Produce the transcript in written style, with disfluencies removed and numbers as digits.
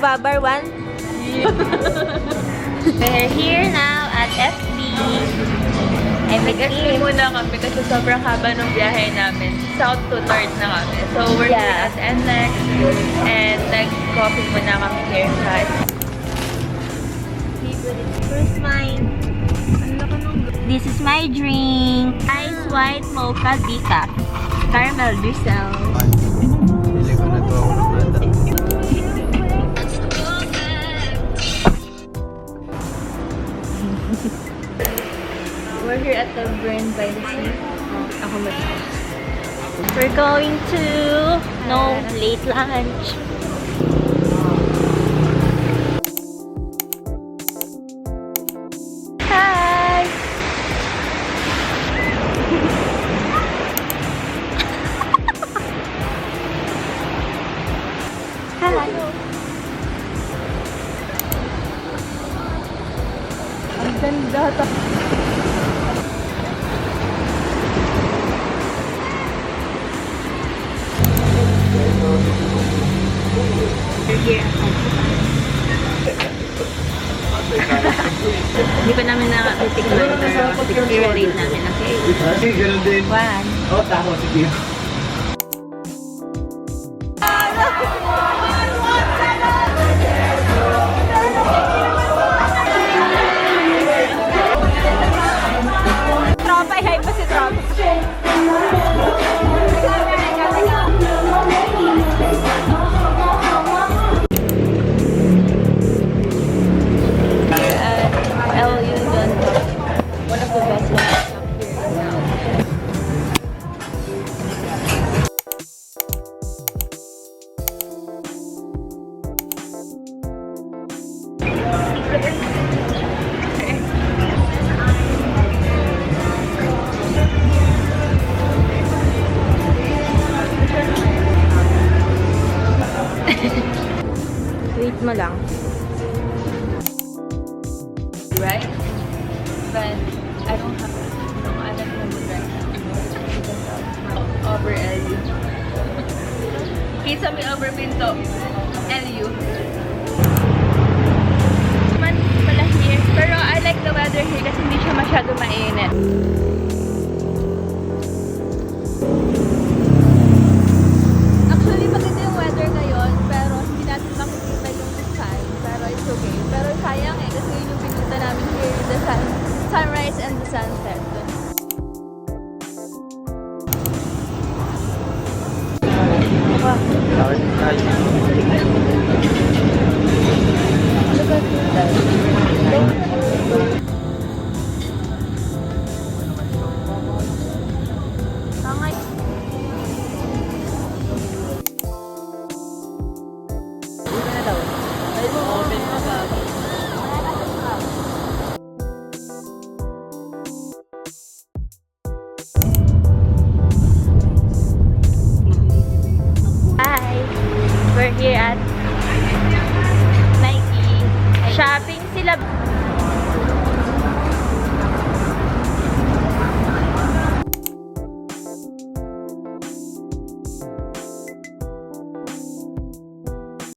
Babar 1. We're here now at FB. Nag-FB muna kami kasi sobrang haba ng biyahe namin. South to North na kami. So, we're here at NLEX and nag-coffee muna kami here at Where's mine? This is my drink. Ice white mocha decaf. Caramel drizzle. Hindi ko na to ako ng bata. We're here at the Burn by the Sea. Ako ba? We're going to late lunch. Hi! Hello! ang ganda. We're here. Hindi pa namin nakatikman pero i-rate namin, okay? Ganun din. 1. Oh, tama. Sige. Tropa, i-hype pa si Tropa. LU Don, one of the best ones up here now. Wait mo lang. Right? But I don't have I don't know the right now. Over LU. Kita may over pinto. LU. Man pala here. Pero I like the weather here kasi hindi siya masyado mainit. Actually, maganda yung weather ngayon, pero hindi natin makikita yung sun. Pero it's okay. Pero sayang eh, kasi yun yung pinunta namin here, the sunrise and the sunset. Hi! We're here at Nike. Shopping sila.